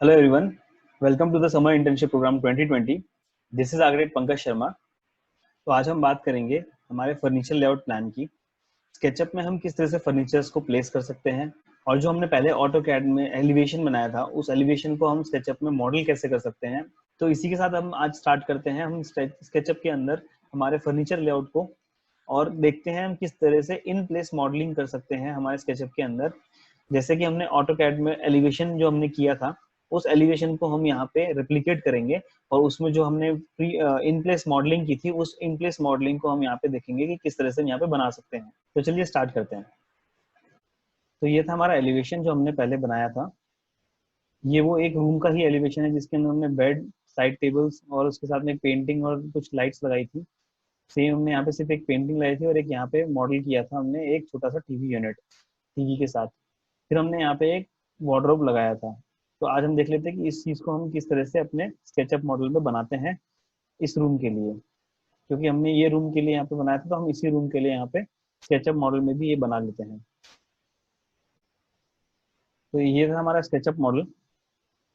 Hello everyone, welcome to the Summer Internship Program 2020. This is Agret Pankaj Sharma. तो आज हम बात करेंगे हमारे फर्नीचर लेआउट प्लान की। स्केचअप में हम किस तरह से फर्नीचर्स को प्लेस कर सकते हैं और जो हमने पहले ऑटोकैड में एलिवेशन बनाया था उस एलिवेशन को हम स्केचअप में मॉडल कैसे कर सकते हैं। तो इसी के साथ हम आज स्टार्ट करते हैं। हम स्केचअप के अंदर हमारे फर्नीचर लेआउट को और देखते हैं हम किस तरह से इन प्लेस मॉडलिंग कर सकते हैं हमारे स्केचअप के अंदर। जैसे कि हमने ऑटोकैड में एलिवेशन जो हमने किया था उस एलिवेशन को हम यहाँ पे रेप्लिकेट करेंगे और उसमें जो हमने इन प्लेस मॉडलिंग की थी उस इन प्लेस मॉडलिंग को हम यहाँ पे देखेंगे कि किस तरह से हम यहाँ पे बना सकते हैं। तो चलिए स्टार्ट करते हैं। तो ये था हमारा एलिवेशन जो हमने पहले बनाया था। ये वो एक रूम का ही एलिवेशन है जिसके अंदर हमने बेड, साइड टेबल्स और उसके साथ में पेंटिंग और कुछ लाइट्स लगाई थी। सेम हमने यहाँ पे सिर्फ एक पेंटिंग लगाई थी और एक यहाँ पे मॉडल किया था हमने एक छोटा सा टीवी यूनिट टीवी के साथ। फिर हमने यहाँ पे एक वार्डरोब लगाया था। तो आज हम देख लेते हैं कि इस चीज को हम किस तरह से अपने स्केचअप मॉडल में बनाते हैं इस रूम के लिए। क्योंकि हमने ये रूम के लिए यहाँ पे बनाया था तो हम इसी रूम के लिए यहाँ पे स्केचअप मॉडल में भी ये बना लेते हैं। तो ये था हमारा स्केचअप मॉडल।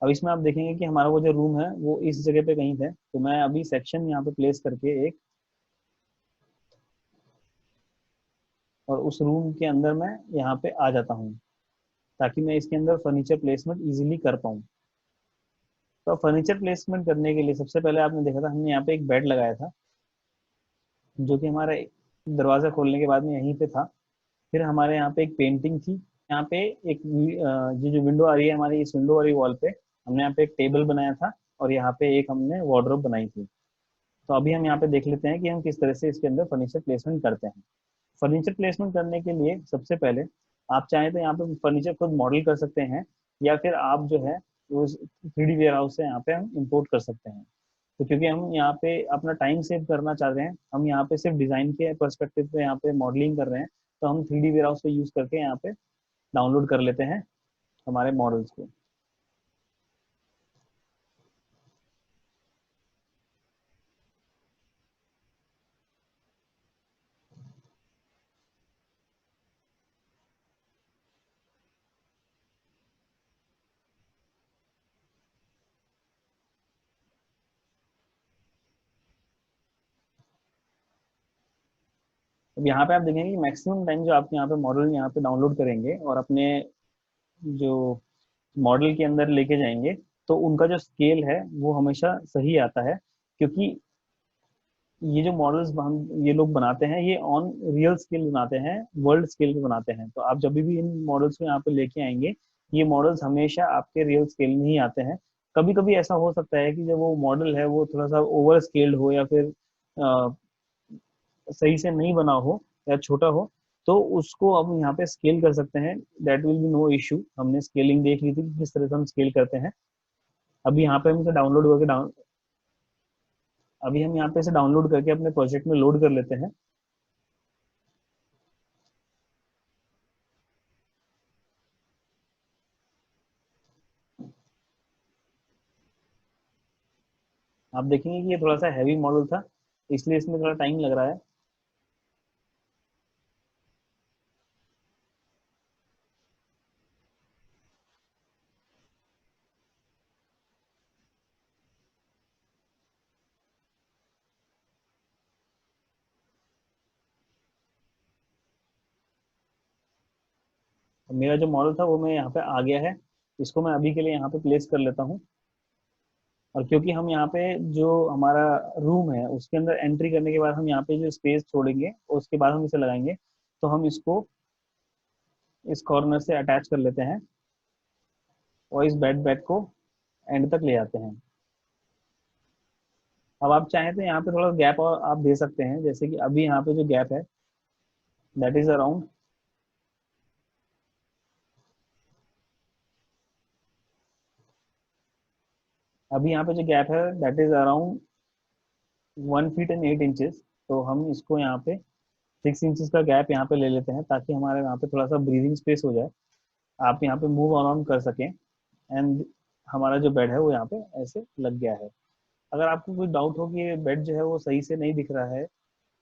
अब इसमें आप देखेंगे कि हमारा वो जो रूम है वो इस जगह पे कहीं थे। तो मैं अभी सेक्शन यहाँ पे प्लेस करके एक और उस रूम के अंदर मैं यहाँ पे आ जाता हूँ ताकि मैं इसके अंदर फर्नीचर प्लेसमेंट इजीली कर पाऊँ। तो फर्नीचर प्लेसमेंट करने के लिए सबसे पहले आपने देखा था हमने यहाँ पे एक बेड लगाया था जो कि हमारे दरवाजा खोलने के बाद में यहीं पे था। फिर हमारे यहाँ पे एक पेंटिंग थी। यहाँ पे एक ये जो विंडो आ रही है हमारी इस विंडो वाली वॉल पे हमने यहाँ पे एक टेबल बनाया था और यहाँ पे एक हमने वार्डरोब बनाई थी। तो अभी हम यहाँ पे देख लेते हैं कि हम किस तरह से इसके अंदर फर्नीचर प्लेसमेंट करते हैं। फर्नीचर प्लेसमेंट करने के लिए सबसे पहले आप चाहें तो यहाँ पे फर्नीचर खुद मॉडल कर सकते हैं या फिर आप जो है वो 3D वेयर हाउस से यहाँ पे हम इंपोर्ट कर सकते हैं। तो क्योंकि हम यहाँ पे अपना टाइम सेव करना चाह रहे हैं, हम यहाँ पे सिर्फ डिजाइन के पर्सपेक्टिव पे यहाँ पे मॉडलिंग कर रहे हैं, तो हम 3D वेयर हाउस को यूज करके यहाँ पे डाउनलोड कर लेते हैं हमारे मॉडल्स को। अब यहाँ पे आप देखेंगे कि मैक्सिमम टाइम जो आप यहाँ पे मॉडल यहाँ पे डाउनलोड करेंगे और अपने जो मॉडल के अंदर लेके जाएंगे तो उनका जो स्केल है वो हमेशा सही आता है। क्योंकि ये जो मॉडल्स हम ये लोग बनाते हैं ये ऑन रियल स्केल बनाते हैं, वर्ल्ड स्केल पे बनाते हैं। तो आप जब भी इन मॉडल्स को यहाँ पे लेके आएंगे ये मॉडल्स हमेशा आपके रियल स्केल में ही आते हैं। कभी कभी ऐसा हो सकता है कि जब वो मॉडल है वो थोड़ा सा ओवर स्केल्ड हो या फिर सही से नहीं बना हो या छोटा हो तो उसको अब यहाँ पे स्केल कर सकते हैं। That will be no issue. हमने स्केलिंग देख ली थी कि किस तरह से हम स्केल करते हैं। अभी यहाँ पे हम इसे डाउनलोड करके अभी हम यहाँ पे इसे डाउनलोड करके अपने प्रोजेक्ट में लोड कर लेते हैं। आप देखेंगे कि ये थोड़ा सा हैवी मॉडल था इसलिए इसमें थोड़ा टाइम लग रहा है। मेरा जो मॉडल था वो मैं यहाँ पे आ गया है। इसको मैं अभी के लिए यहाँ पे प्लेस कर लेता हूँ। और क्योंकि हम यहाँ पे जो हमारा रूम है उसके अंदर एंट्री करने के बाद हम यहाँ पे जो स्पेस छोड़ेंगे और उसके बाद हम इसे लगाएंगे तो हम इसको इस कॉर्नर से अटैच कर लेते हैं और इस बेड को एंड तक ले आते हैं। अब आप चाहें तो यहाँ पे थोड़ा गैप और आप दे सकते हैं। जैसे कि अभी यहाँ पे जो गैप है दैट इज अराउंड अभी यहाँ पे जो गैप है that is around 1 feet and 8 inches. तो हम इसको यहाँ पे 6 इंचेस का गैप यहाँ पे ले लेते हैं ताकि हमारे यहाँ पे थोड़ा सा ब्रीदिंग स्पेस हो जाए, आप यहाँ पे मूव अराउंड कर सकें। एंड हमारा जो बेड है वो यहाँ पे ऐसे लग गया है। अगर आपको कोई डाउट हो कि ये बेड जो है वो सही से नहीं दिख रहा है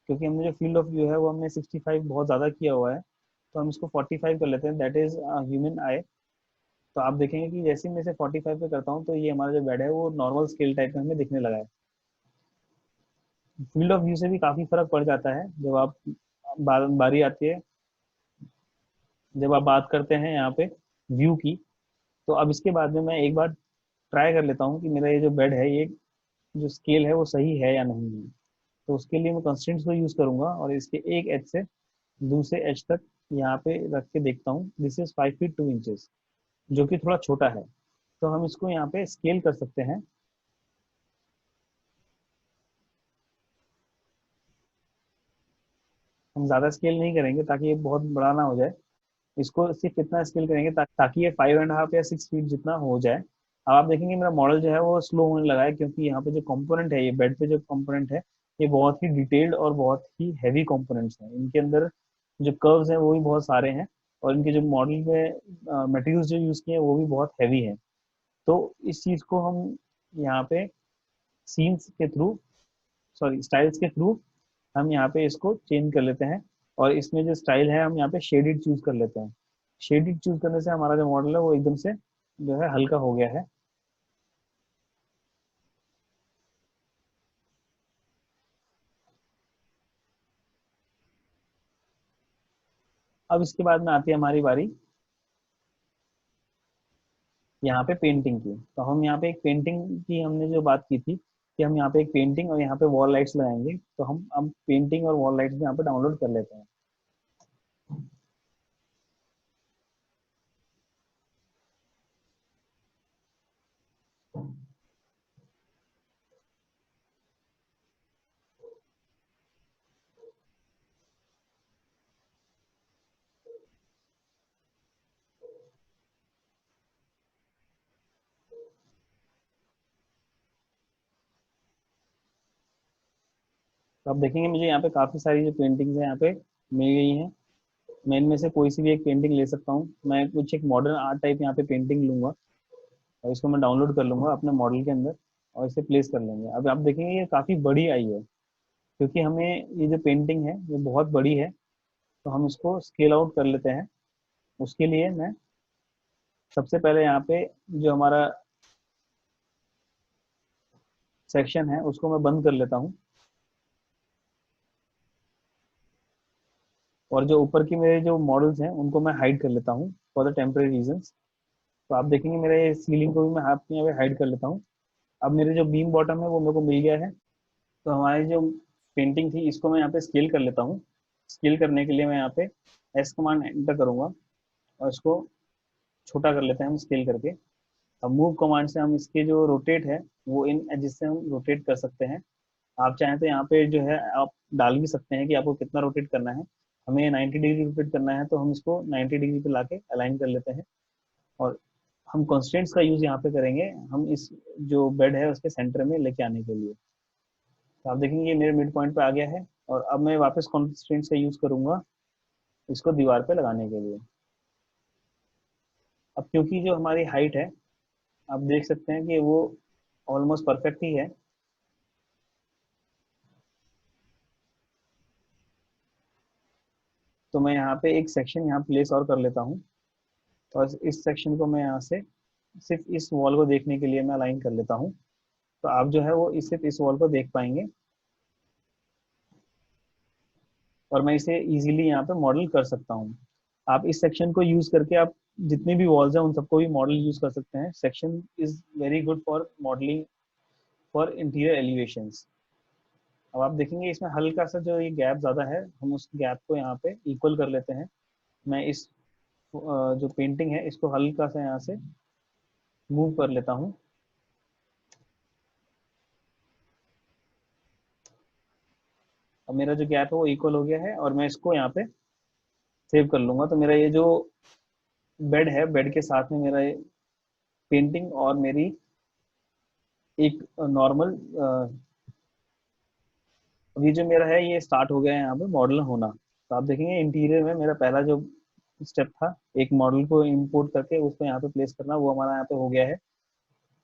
क्योंकि हमने जो फील्ड ऑफ व्यू है वो हमने 65 बहुत ज़्यादा किया हुआ है तो हम इसको 45 कर लेते हैं। दैट इज ह्यूमन आई। तो आप देखेंगे कि जैसे ही मैं इसे 45 पे करता हूँ तो ये हमारा जो बेड है वो नॉर्मल स्केल टाइप में हमें दिखने लगा है। फील्ड ऑफ व्यू से भी काफी फर्क पड़ जाता है जब आप बारी आती है, जब आप बात करते हैं यहाँ पे व्यू की। तो अब इसके बाद में मैं एक बार ट्राई कर लेता हूँ कि मेरा ये जो बेड है, ये जो स्केल है वो सही है या नहीं है। तो उसके लिए मैं कंस्ट्रेंट्स को यूज करूंगा और इसके एक एज से दूसरे एज तक यहाँ पे रख के देखता हूँ। दिस इज 5 फीट 2 इंचेस, जो कि थोड़ा छोटा है। तो हम इसको यहाँ पे स्केल कर सकते हैं। हम ज्यादा स्केल नहीं करेंगे ताकि ये बहुत बड़ा ना हो जाए। इसको सिर्फ इतना स्केल करेंगे ताकि ये 5.5 या 6 फीट जितना हो जाए। अब आप देखेंगे मेरा मॉडल जो है वो स्लो होने लगा है, क्योंकि यहाँ पे जो कंपोनेंट है, ये बेड पे जो कंपोनेंट है, ये बहुत ही डिटेल्ड और बहुत ही हैवी कंपोनेंट्स हैं। इनके अंदर जो कर्व्स हैं वो भी बहुत सारे हैं, और इनके जो मॉडल में मटेरियल्स जो यूज किए हैं वो भी बहुत हैवी हैं। तो इस चीज को हम यहाँ पे सीन्स के थ्रू, सॉरी स्टाइल्स के थ्रू हम यहाँ पे इसको चेंज कर लेते हैं। और इसमें जो स्टाइल है हम यहाँ पे शेडिड चूज कर लेते हैं। शेडिड चूज करने से हमारा जो मॉडल है वो एकदम से जो है हल्का हो गया है। अब इसके बाद में आती है हमारी बारी यहाँ पे पेंटिंग की। तो हम यहाँ पे एक पेंटिंग की हमने जो बात की थी कि हम यहाँ पे एक पेंटिंग और यहाँ पे वॉल लाइट्स लगाएंगे, तो हम अब पेंटिंग और वॉल लाइट्स यहाँ पे डाउनलोड कर लेते हैं। तो आप देखेंगे मुझे यहाँ पे काफी सारी जो पेंटिंग्स है यहाँ पे मिल गई हैं। मैं इनमें से कोई सी भी एक पेंटिंग ले सकता हूँ। मैं कुछ एक मॉडर्न आर्ट टाइप यहाँ पे पेंटिंग लूंगा और इसको मैं डाउनलोड कर लूंगा अपने मॉडल के अंदर और इसे प्लेस कर लेंगे। अब आप देखेंगे ये काफी बड़ी आई है, क्योंकि हमें ये जो पेंटिंग है ये बहुत बड़ी है। तो हम इसको स्केल आउट कर लेते हैं। उसके लिए मैं सबसे पहले यहाँ पे जो हमारा सेक्शन है उसको मैं बंद कर लेता हूँ, और जो ऊपर की मेरे जो मॉडल्स हैं उनको मैं हाइड कर लेता हूँ फॉर द टेम्परेरी रीजंस। तो आप देखेंगे मेरे ये सीलिंग को भी मैं हाथ यहाँ पे हाइड कर लेता हूँ। अब मेरे जो बीम बॉटम है वो मेरे को मिल गया है। तो हमारी जो पेंटिंग थी इसको मैं यहाँ पे स्केल कर लेता हूँ। स्केल करने के लिए मैं यहाँ पे एस कमांड एंटर करूंगा और इसको छोटा कर लेते हैं हम स्केल करके। अब मूव कमांड से हम इसके जो रोटेट है वो इन एजिस से हम रोटेट कर सकते हैं। आप चाहें तो यहाँ पे जो है आप डाल भी सकते हैं कि आपको कितना रोटेट करना है। हमें 90 डिग्री रोटेट करना है तो हम इसको 90 डिग्री पे लाके अलाइन कर लेते हैं। और हम कॉन्स्टेंट्स का यूज यहाँ पे करेंगे, हम इस जो बेड है उसके सेंटर में लेके आने के लिए। तो आप देखेंगे ये मेरे मिड पॉइंट पे आ गया है, और अब मैं वापस कॉन्स्टेंट्स का यूज करूंगा इसको दीवार पे लगाने के लिए। अब क्योंकि जो हमारी हाइट है आप देख सकते हैं कि वो ऑलमोस्ट परफेक्ट ही है। तो मैं यहाँ पे एक सेक्शन यहाँ प्लेस और कर लेता हूँ, और इस सेक्शन को मैं यहाँ से सिर्फ इस वॉल को देखने के लिए मैं अलाइन कर लेता हूँ। तो आप जो है वो सिर्फ इस वॉल को देख पाएंगे, और मैं इसे इजीली यहाँ पे मॉडल कर सकता हूँ। आप इस सेक्शन को यूज करके आप जितनी भी वॉल्स हैं उन सबको भी मॉडल यूज कर सकते हैं। Section is very good for modelling for interior elevations. अब आप देखेंगे इसमें हल्का सा जो ये गैप ज्यादा है, हम उस गैप को यहाँ पे इक्वल कर लेते हैं। मैं इस जो पेंटिंग है इसको हल्का सा यहाँ से मूव कर लेता हूँ। अब मेरा जो गैप है वो इक्वल हो गया है, और मैं इसको यहाँ पे सेव कर लूंगा। तो मेरा ये जो बेड है, बेड के साथ में मेरा ये पेंटिंग और मेरी एक नॉर्मल, अभी जो मेरा है ये स्टार्ट हो गया है यहाँ पे मॉडल होना। तो आप देखेंगे इंटीरियर में मेरा पहला जो स्टेप था एक मॉडल को इंपोर्ट करके उसको यहाँ पे प्लेस करना, वो हमारा यहाँ पे हो गया है।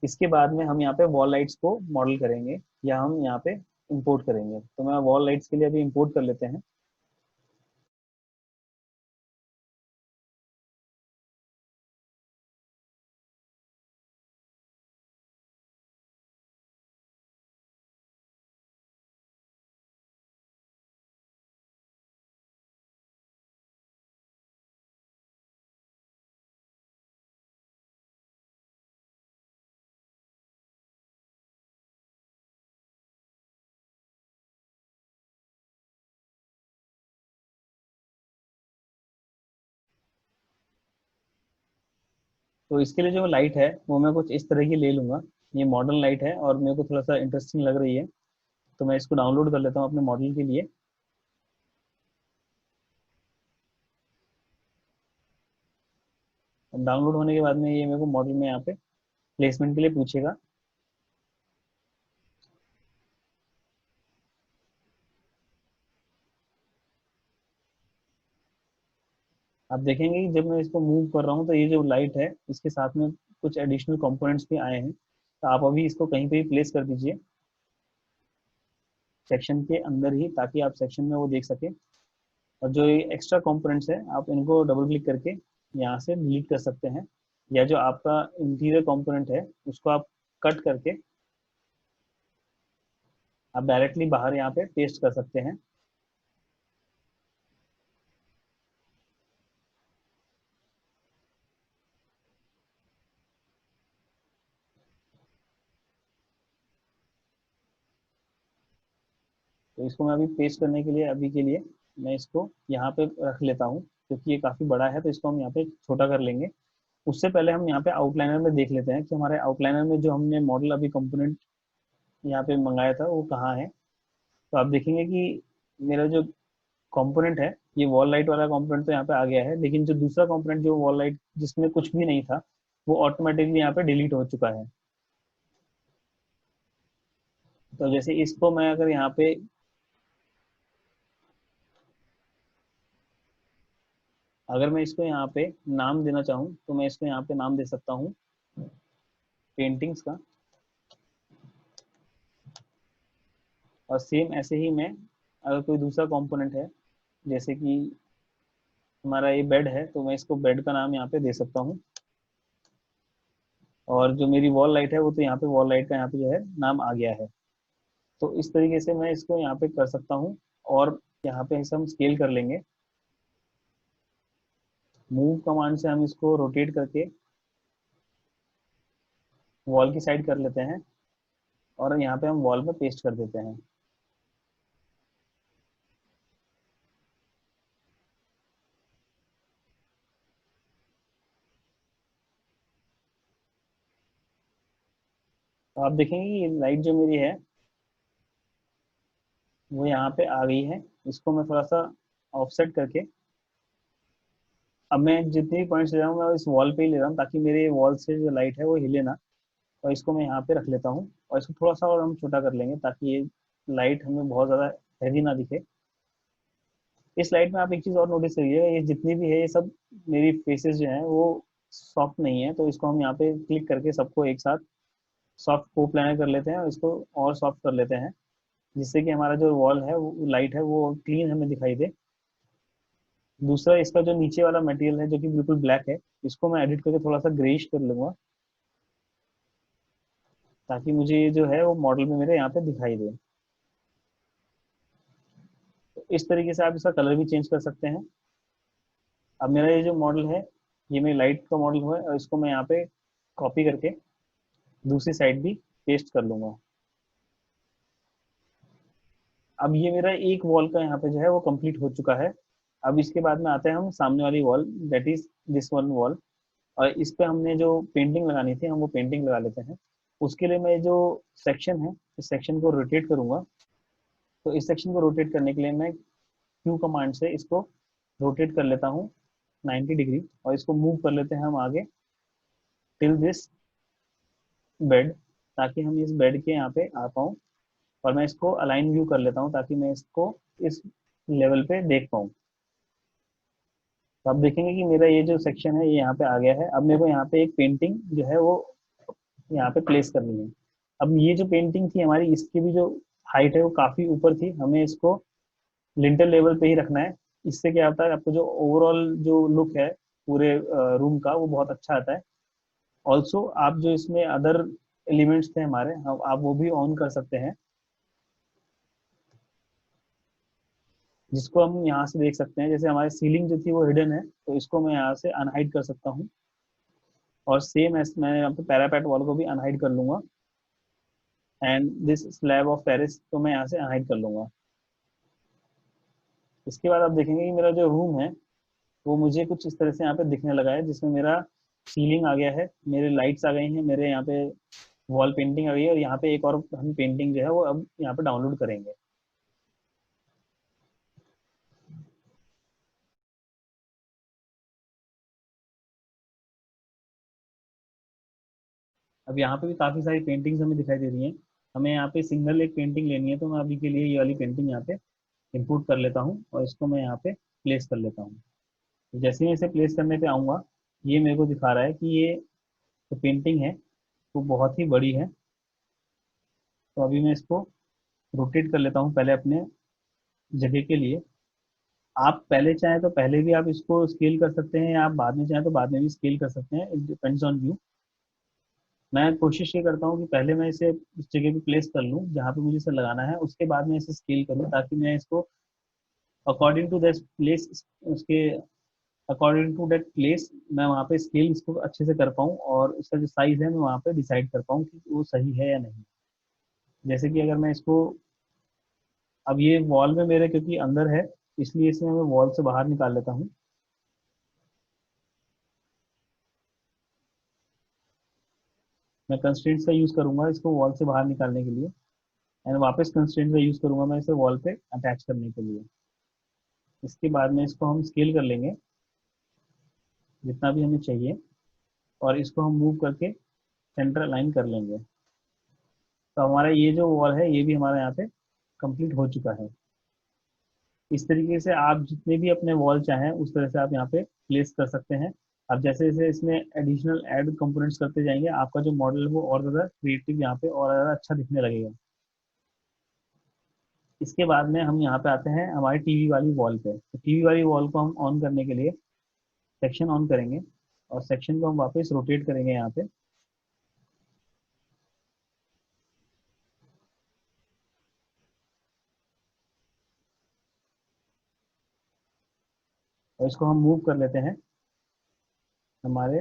इसके बाद में हम यहाँ पे वॉल लाइट्स को मॉडल करेंगे या हम यहाँ पे इंपोर्ट करेंगे। तो मैं वॉल लाइट्स के लिए अभी इंपोर्ट कर लेते हैं। तो इसके लिए जो लाइट है वो मैं कुछ इस तरह की ले लूंगा। ये मॉडल लाइट है और मेरे को थोड़ा सा इंटरेस्टिंग लग रही है, तो मैं इसको डाउनलोड कर लेता हूँ अपने मॉडल के लिए। डाउनलोड होने के बाद में ये मेरे को मॉडल में यहाँ पे प्लेसमेंट के लिए पूछेगा। आप देखेंगे कि जब मैं इसको मूव कर रहा हूँ तो ये जो लाइट है इसके साथ में कुछ एडिशनल कंपोनेंट्स भी आए हैं। तो आप अभी इसको कहीं पे भी प्लेस कर दीजिए सेक्शन के अंदर ही, ताकि आप सेक्शन में वो देख सकें। और जो ये एक्स्ट्रा कंपोनेंट्स है आप इनको डबल क्लिक करके यहाँ से डिलीट कर सकते हैं, या जो आपका इंटीरियर कंपोनेंट है उसको आप कट करके आप डायरेक्टली बाहर यहाँ पे पेस्ट कर सकते हैं। तो इसको मैं अभी पेस्ट करने के लिए अभी के लिए मैं इसको यहाँ पे रख लेता हूँ, क्योंकि ये काफ़ी बड़ा है तो इसको हम यहाँ पे छोटा कर लेंगे। उससे पहले हम यहाँ पे आउटलाइनर में देख लेते हैं कि हमारे आउटलाइनर में जो हमने मॉडल अभी कंपोनेंट यहाँ पे मंगाया था वो कहाँ है। तो आप देखेंगे कि मेरा जो कंपोनेंट है ये वॉल लाइट वाला कंपोनेंट तो यहाँ पे आ गया है, लेकिन जो दूसरा कंपोनेंट जो वॉल लाइट जिसमें कुछ भी नहीं था वो ऑटोमेटिकली यहाँ पे डिलीट हो चुका है। तो जैसे इसको मैं अगर यहाँ पे अगर मैं इसको यहाँ पे नाम देना चाहूँ तो मैं इसको यहाँ पे नाम दे सकता हूँ पेंटिंग्स का। और सेम ऐसे ही मैं अगर कोई दूसरा कंपोनेंट है, जैसे कि हमारा ये बेड है, तो मैं इसको बेड का नाम यहाँ पे दे सकता हूँ। और जो मेरी वॉल लाइट है वो तो यहाँ पे वॉल लाइट का यहाँ पे जो है नाम आ गया है। तो इस तरीके से मैं इसको यहाँ पे कर सकता हूँ। और यहाँ पे इसे हम स्केल कर लेंगे। मूव कमांड से हम इसको रोटेट करके वॉल की साइड कर लेते हैं और यहाँ पे हम वॉल में पेस्ट कर देते हैं। तो आप देखेंगे कि ये लाइट जो मेरी है वो यहाँ पे आ गई है। इसको मैं थोड़ा सा ऑफसेट करके अब मैं जितने भी पॉइंट्स ले रहा हूँ मैं इस वॉल पे ही ले रहा हूँ, ताकि मेरे वॉल से जो लाइट है वो हिले ना। और इसको मैं यहाँ पे रख लेता हूँ और इसको थोड़ा सा और हम छोटा कर लेंगे ताकि ये लाइट हमें बहुत ज़्यादा हैवी ना दिखे। इस लाइट में आप एक चीज़ और नोटिस करिएगा, ये जितनी भी है ये सब मेरी फेसेस जो हैं वो सॉफ्ट नहीं है। तो इसको हम यहाँ पे क्लिक करके सबको एक साथ सॉफ्ट को प्लानर कर लेते हैं और इसको और सॉफ्ट कर लेते हैं, जिससे कि हमारा जो वॉल है वो लाइट है वो क्लीन हमें दिखाई दे। दूसरा, इसका जो नीचे वाला मटेरियल है जो कि बिल्कुल ब्लैक है, इसको मैं एडिट करके थोड़ा सा ग्रेइश कर लूंगा, ताकि मुझे ये जो है वो मॉडल में मेरे यहाँ पे दिखाई दे। तो इस तरीके से आप इसका कलर भी चेंज कर सकते हैं। अब मेरा ये जो मॉडल है ये मेरी लाइट का मॉडल है और इसको मैं यहाँ पे कॉपी करके दूसरी साइड भी पेस्ट कर लूंगा। अब ये मेरा एक वॉल का यहाँ पे जो है वो कंप्लीट हो चुका है। अब इसके बाद में आते हैं हम सामने वाली wall, that is this one wall. और इस पे हमने जो पेंटिंग लगानी थी हम वो पेंटिंग लगा लेते हैं। उसके लिए मैं जो सेक्शन है इस सेक्शन को रोटेट करूंगा। तो इस सेक्शन को रोटेट करने के लिए मैं क्यू कमांड से इसको रोटेट कर लेता हूँ 90 डिग्री, और इसको मूव कर लेते हैं हम आगे टिल दिस बेड, ताकि हम इस बेड के यहाँ पे आ पाऊँ। और मैं इसको अलाइन व्यू कर लेता हूँ ताकि मैं इसको इस लेवल पे देख पाऊँ। तो आप देखेंगे कि मेरा ये जो सेक्शन है ये यहाँ पे आ गया है। अब मेरे को यहाँ पे एक पेंटिंग जो है वो यहाँ पे प्लेस करनी है। अब ये जो पेंटिंग थी हमारी इसकी भी जो हाइट है वो काफी ऊपर थी, हमें इसको लिंटर लेवल पे ही रखना है। इससे क्या होता है आपको जो ओवरऑल जो लुक है पूरे रूम का वो बहुत अच्छा आता है। ऑल्सो आप जो इसमें अदर एलिमेंट्स थे हमारे आप वो भी ऑन कर सकते हैं, जिसको हम यहाँ से देख सकते हैं। जैसे हमारी सीलिंग जो थी वो हिडन है, तो इसको मैं यहाँ से अनहाइड कर सकता हूँ। और सेम एस मैं यहाँ पे पैरापेट वॉल को भी अनहाइड कर लूंगा। And this slab of terrace को मैं यहाँ से अनहाइड कर लूंगा। इसके बाद आप देखेंगे कि मेरा जो रूम है वो मुझे कुछ इस तरह से यहाँ पे दिखने लगा है, जिसमें मेरा सीलिंग आ गया है, मेरे लाइट्स आ गई हैं, मेरे यहाँ पे वॉल पेंटिंग आ गई है, और यहाँ पे एक और हम पेंटिंग जो है वो अब यहाँ पे डाउनलोड करेंगे। अब यहाँ पे भी काफ़ी सारी पेंटिंग्स हमें दिखाई दे रही हैं। हमें यहाँ पे सिंगल एक पेंटिंग लेनी है, तो मैं अभी के लिए ये वाली पेंटिंग यहाँ पे इंपोर्ट कर लेता हूँ और इसको मैं यहाँ पे प्लेस कर लेता हूँ। तो जैसे ही मैं इसे प्लेस करने पे आऊँगा, ये मेरे को दिखा रहा है कि ये जो पेंटिंग है वो बहुत ही बड़ी है। तो अभी मैं इसको रोटेट कर लेता हूँ पहले अपने जगह के लिए। आप पहले चाहें तो पहले भी आप इसको स्केल कर सकते हैं, या आप बाद में चाहें तो बाद में भी स्केल कर सकते हैं, इट डिपेंड्स ऑन यू। मैं कोशिश ये करता हूँ कि पहले मैं इसे उस जगह पे प्लेस कर लूँ जहाँ पे मुझे इसे लगाना है, उसके बाद मैं इसे स्केल करूँ, ताकि मैं इसको अकॉर्डिंग टू दैट प्लेस, उसके अकॉर्डिंग टू दैट प्लेस मैं वहाँ पे स्केल इसको अच्छे से कर पाऊँ, और उसका जो साइज है मैं वहाँ पे डिसाइड कर पाऊँ कि वो सही है या नहीं। जैसे कि अगर मैं इसको, अब ये वॉल में मेरे क्योंकि अंदर है, इसलिए इसे मैं वॉल से बाहर निकाल लेता हूँ। मैं कंस्ट्रेंट्स का यूज़ करूंगा इसको वॉल से बाहर निकालने के लिए, एंड वापस कंस्ट्रेंट का यूज़ करूंगा मैं इसे वॉल पे अटैच करने के लिए। इसके बाद में इसको हम स्केल कर लेंगे जितना भी हमें चाहिए, और इसको हम मूव करके सेंटर अलाइन कर लेंगे। तो हमारा ये जो वॉल है ये भी हमारा यहाँ पे कंप्लीट हो चुका है। इस तरीके से आप जितने भी अपने वॉल चाहें उस तरह से आप यहाँ पे प्लेस कर सकते हैं। अब जैसे जैसे इसमें एडिशनल ऐड कंपोनेंट्स करते जाएंगे, आपका जो मॉडल है वो और ज़्यादा क्रिएटिव यहाँ पे और ज़्यादा अच्छा दिखने लगेगा। इसके बाद में हम यहाँ पे आते हैं हमारी टीवी वाली वॉल पे। तो टीवी वाली वॉल को हम ऑन करने के लिए सेक्शन ऑन करेंगे, और सेक्शन को हम वापस रोटेट करेंगे यहाँ पे, और इसको हम मूव कर लेते हैं हमारे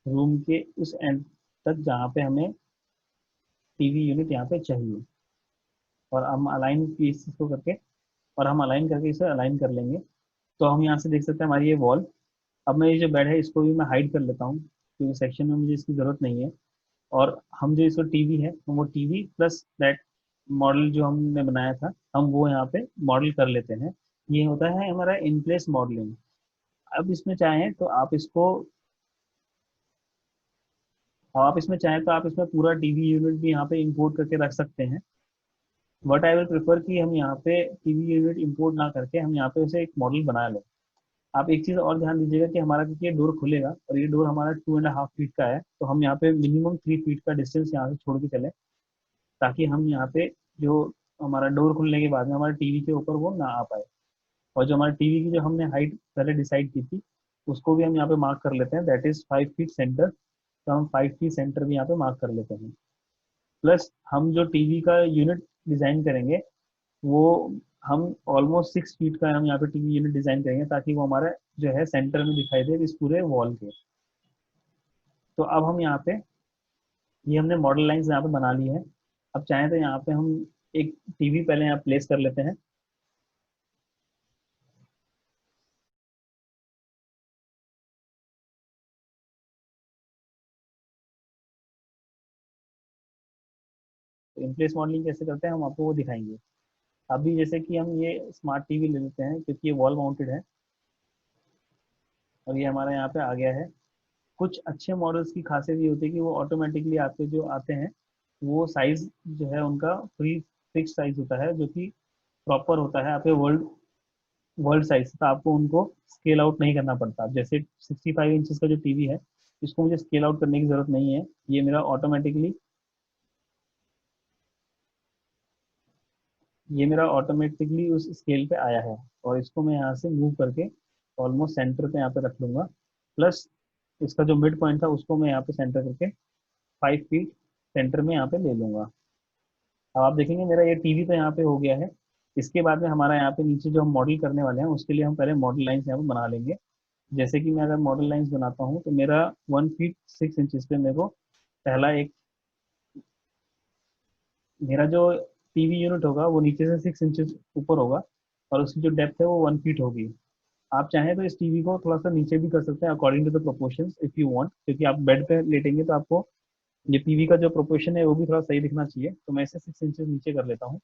रूम के उस एंड तक जहाँ पे हमें टीवी यूनिट यहाँ पे चाहिए। और हम अलाइन पीस को करके, और हम अलाइन करके इसे अलाइन कर लेंगे। तो हम यहाँ से देख सकते हैं हमारी ये वॉल। अब मैं ये जो बेड है इसको भी मैं हाइड कर लेता हूँ, क्योंकि सेक्शन में मुझे इसकी ज़रूरत नहीं है। और हम जो इसको टीवी है वो टीवी प्लस दैट मॉडल जो हमने बनाया था हम वो यहाँ पे मॉडल कर लेते हैं। ये होता है हमारा इन प्लेस मॉडलिंग। अब इसमें चाहें तो आप इसमें चाहें तो आप इसमें पूरा टीवी यूनिट भी यहाँ पे इंपोर्ट करके रख सकते हैं। बट आई विल प्रेफर कि हम यहाँ पे टीवी यूनिट इंपोर्ट ना करके हम यहाँ पे उसे एक मॉडल बना लें। आप एक चीज़ और ध्यान दीजिएगा कि हमारा क्योंकि ये डोर खुलेगा और ये डोर हमारा 2.5 फीट का है, तो हम यहाँ पे मिनिमम 3 फीट का डिस्टेंस यहाँ से छोड़ के चले, ताकि हम यहाँ पे जो हमारा डोर खुलने के बाद में हमारे टीवी के ऊपर वो ना आ पाए। और जो हमारे टीवी की जो हमने हाइट पहले डिसाइड की थी उसको भी हम यहाँ पे मार्क कर लेते हैं, दैट इज 5 फीट सेंटर। तो हम 5 फीट सेंटर भी यहाँ पे मार्क कर लेते हैं। प्लस हम जो टीवी का यूनिट डिजाइन करेंगे वो हम ऑलमोस्ट 6 फीट का हम यहाँ पे टीवी यूनिट डिजाइन करेंगे, ताकि वो हमारा जो है सेंटर में दिखाई दे इस पूरे वॉल के। तो अब हम यहाँ पे ये हमने मॉडल लाइंस यहाँ पे बना ली है। अब चाहें तो यहाँ पे हम एक टीवी पहले यहाँ प्लेस कर लेते हैं। तो इन प्लेस मॉडलिंग कैसे करते हैं हम आपको वो दिखाएंगे। अभी जैसे कि हम ये स्मार्ट टीवी ले लेते हैं क्योंकि ये वॉल माउंटेड है, और ये हमारा यहाँ पे आ गया है। कुछ अच्छे मॉडल्स की खासियत ये होती है कि वो ऑटोमेटिकली आपके जो आते हैं वो साइज जो है उनका फ्री फिक्स साइज होता है, जो कि प्रॉपर होता है आपके वर्ल्ड वर्ल्ड साइज, तो आपको उनको स्केल आउट नहीं करना पड़ता। अब जैसे 65 इंचज का जो टीवी है इसको मुझे स्केल आउट करने की जरूरत नहीं है, ये मेरा ऑटोमेटिकली उस स्केल पे आया है। और इसको मैं यहाँ से मूव करके ऑलमोस्ट सेंटर पे यहाँ पे रख लूंगा। प्लस इसका जो मिड पॉइंट था उसको मैं यहाँ पे सेंटर करके 5 फीट सेंटर में यहाँ पे ले लूंगा। अब आप देखेंगे मेरा ये टीवी तो यहाँ पे हो गया है। इसके बाद में हमारा यहाँ पे नीचे जो हम मॉडल करने वाले हैं उसके लिए हम पहले मॉडल लाइन्स यहाँ पे बना लेंगे। जैसे कि मैं अगर मॉडल लाइन्स बनाता हूँ तो मेरा 1 फीट 6 इंचज पे मेरे को पहला एक, मेरा जो टीवी यूनिट होगा वो नीचे से 6 इंचज ऊपर होगा, और उसकी जो डेप्थ है वो 1 फीट होगी। आप चाहें तो इस टीवी को थोड़ा सा नीचे भी कर सकते हैं according to the proportions if you want, क्योंकि आप बेड पे लेटेंगे तो आपको ये टीवी का जो प्रोपोर्शन है वो भी थोड़ा सही दिखना चाहिए। तो मैं इसे 6 इंचेस नीचे कर लेता हूँ।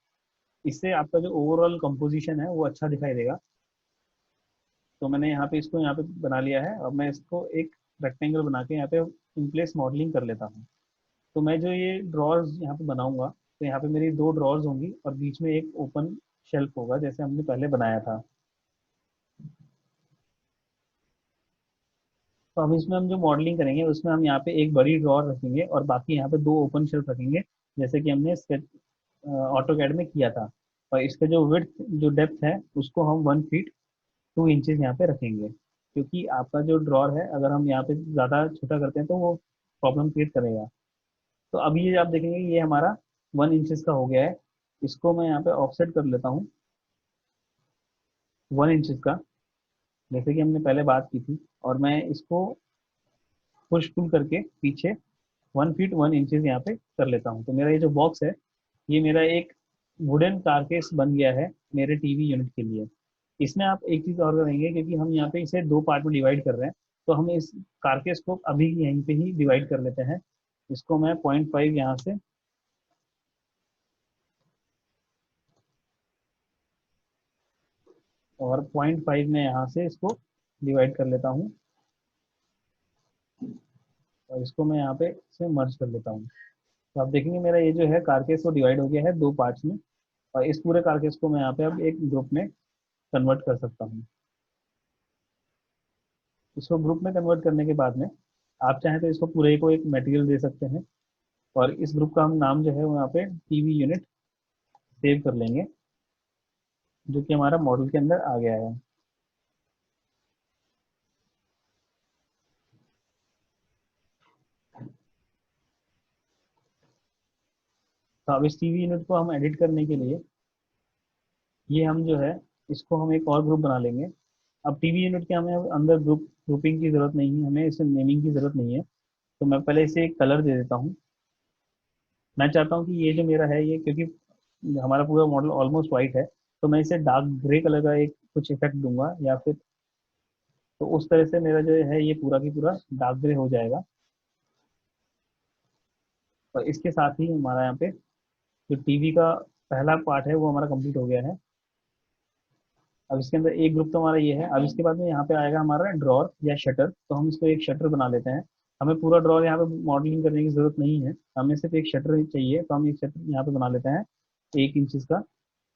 इससे आपका जो ओवरऑल कंपोजिशन है वो अच्छा दिखाई देगा। तो मैंने यहाँ पे इसको यहाँ पे बना लिया है। अब मैं इसको एक रेक्टेंगल बना के यहाँ पे इन प्लेस मॉडलिंग कर लेता हूँ। तो मैं जो ये ड्रॉर्स यहाँ पे बनाऊंगा, तो यहाँ पे मेरी 2 ड्रॉर्स होंगी और बीच में एक ओपन शेल्फ होगा जैसे हमने पहले बनाया था। तो अब इसमें हम जो मॉडलिंग करेंगे उसमें हम यहाँ पे एक बड़ी ड्रॉर रखेंगे और बाकी यहाँ पे 2 ओपन शेल्फ रखेंगे, जैसे कि हमने स्केच ऑटोकैड में किया था। और इसका जो विड्थ जो डेप्थ है उसको हम 1 फीट 2 इंचेस यहाँ पे रखेंगे, क्योंकि आपका जो ड्रॉर है अगर हम यहाँ पे ज़्यादा छोटा करते हैं तो वो प्रॉब्लम क्रिएट करेगा। तो अभी ये आप देखेंगे ये हमारा 1 इंचेस का हो गया है। इसको मैं यहाँ पे ऑफसेट कर लेता हूँ 1 इंचेस का, जैसे कि हमने पहले बात की थी। और मैं इसको पुश पुल करके पीछे 1 फीट 1 इंचेस यहाँ पे कर लेता हूँ। तो मेरा ये जो बॉक्स है ये मेरा एक वुडन कारकेस बन गया है मेरे टीवी यूनिट के लिए। इसमें आप एक चीज़ और करेंगे, क्योंकि हम यहाँ पे इसे 2 पार्ट में डिवाइड कर रहे हैं, तो हम इस कारकेस को अभी यहीं पे ही डिवाइड कर लेते हैं। इसको मैं 0.5 यहाँ से और 0.5 में यहाँ से इसको डिवाइड कर लेता हूँ। और इसको मैं यहाँ पे इसे मर्ज कर लेता हूँ। तो आप देखेंगे मेरा ये जो है कारकेस वो डिवाइड हो गया है 2 पार्ट्स में। और इस पूरे कारकेस को मैं यहाँ पे अब एक ग्रुप में कन्वर्ट कर सकता हूँ। इसको ग्रुप में कन्वर्ट करने के बाद में आप चाहें तो इसको पूरे को एक मटेरियल दे सकते हैं। और इस ग्रुप का हम नाम जो है वो यहाँ पे टीवी यूनिट सेव कर लेंगे, जो कि हमारा मॉडल के अंदर आ गया है। तो अब इस टीवी यूनिट को हम एडिट करने के लिए ये हम जो है इसको हम एक और ग्रुप बना लेंगे। अब टीवी यूनिट के हमें अब अंदर ग्रुपिंग की जरूरत नहीं है, हमें इसे नेमिंग की जरूरत नहीं है। तो मैं पहले इसे एक कलर दे देता हूँ। मैं चाहता हूँ कि ये जो मेरा है ये, क्योंकि हमारा पूरा मॉडल ऑलमोस्ट वाइट है, तो मैं इसे डार्क ग्रे कलर का एक कुछ इफेक्ट दूंगा या फिर, तो उस तरह से मेरा जो है ये पूरा की पूरा डार्क ग्रे हो जाएगा। और इसके साथ ही हमारा यहाँ पे जो टीवी का पहला पार्ट है वो हमारा कंप्लीट हो गया है। अब इसके अंदर एक ग्रुप तो हमारा ये है। अब इसके बाद में यहाँ पे आएगा हमारा ड्रॉर या शटर, तो हम इसको एक शटर बना लेते हैं। हमें पूरा ड्रॉर यहाँ पे मॉडलिंग करने की जरूरत नहीं है, हमें सिर्फ एक शटर ही चाहिए, तो हम एक शटर यहाँ पे बना लेते हैं 1 इंच का।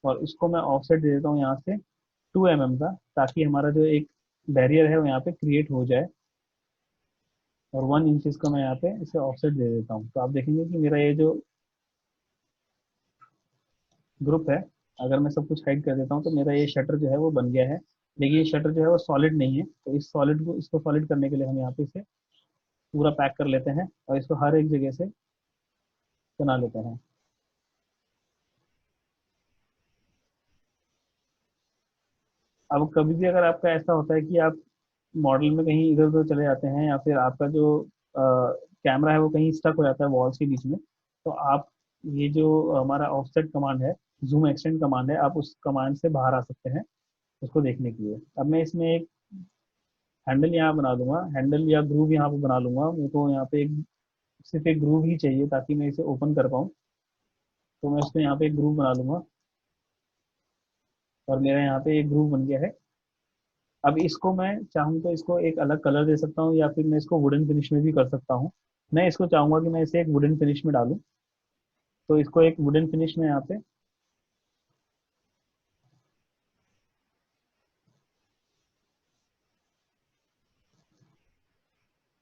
और इसको मैं ऑफसेट दे देता हूँ यहाँ से 2 mm का, ताकि हमारा जो एक बैरियर है वो यहाँ पे क्रिएट हो जाए। और 1 इंच का मैं यहाँ पे इसे ऑफसेट दे देता हूँ। तो आप देखेंगे कि मेरा ये जो ग्रुप है, अगर मैं सब कुछ हाइड कर देता हूँ तो मेरा ये शटर जो है वो बन गया है। लेकिन ये शटर जो है वो सॉलिड नहीं है, तो इस सॉलिड को इसको सॉलिड करने के लिए हम यहाँ पे इसे पूरा पैक कर लेते हैं और इसको हर एक जगह से बना लेते हैं। अब कभी भी अगर आपका ऐसा होता है कि आप मॉडल में कहीं इधर उधर चले जाते हैं या फिर आपका जो कैमरा है वो कहीं स्टक हो जाता है वॉल्स के बीच में, तो आप ये जो हमारा ऑफसेट कमांड है, जूम एक्सटेंड कमांड है, आप उस कमांड से बाहर आ सकते हैं उसको देखने के लिए। अब मैं इसमें एक हैंडल यहाँ बना दूंगा, हैंडल या ग्रूव यहाँ पे बना लूंगा। मेरे को यहाँ पे एक सिर्फ एक ग्रूव ही चाहिए ताकि मैं इसे ओपन कर पाऊँ। तो मैं इसमें यहाँ पे एक ग्रूव बना लूंगा और मेरा यहाँ पे एक ग्रूव बन गया है। अब इसको मैं चाहूँ तो इसको एक अलग कलर दे सकता हूँ या फिर मैं इसको वुडन फिनिश में भी कर सकता हूँ। मैं इसको चाहूंगा कि मैं इसे एक वुडन फिनिश में डालूं, तो इसको एक वुडन फिनिश में यहाँ पे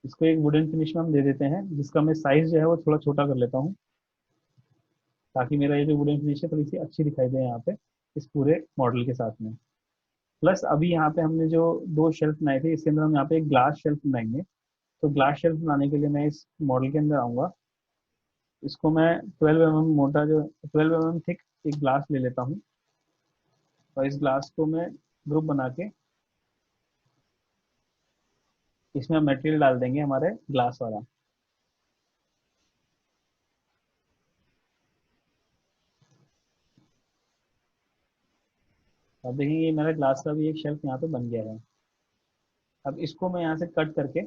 इसको एक वुडन फिनिश में हम दे देते हैं, जिसका मैं साइज जो है वो थोड़ा छोटा कर लेता हूँ, ताकि मेरा ये जो वुडन फिनिश है थोड़ी सी अच्छी दिखाई दे यहाँ पे इस पूरे मॉडल के साथ में। प्लस अभी यहाँ पे हमने जो 2 शेल्फ बनाए थे इसके अंदर हम यहाँ पे एक ग्लास शेल्फ बनाएंगे। तो ग्लास शेल्फ बनाने के लिए मैं इस मॉडल के अंदर आऊंगा। इसको मैं 12 mm मोटा जो 12 mm थिक एक ग्लास ले लेता हूँ और इस ग्लास को मैं ग्रुप बना के इसमें मटेरियल डाल देंगे हमारे ग्लास वाला। अब देखिए ये मेरा ग्लास का भी एक शेल्फ यहाँ पे बन गया है। अब इसको मैं यहाँ से कट करके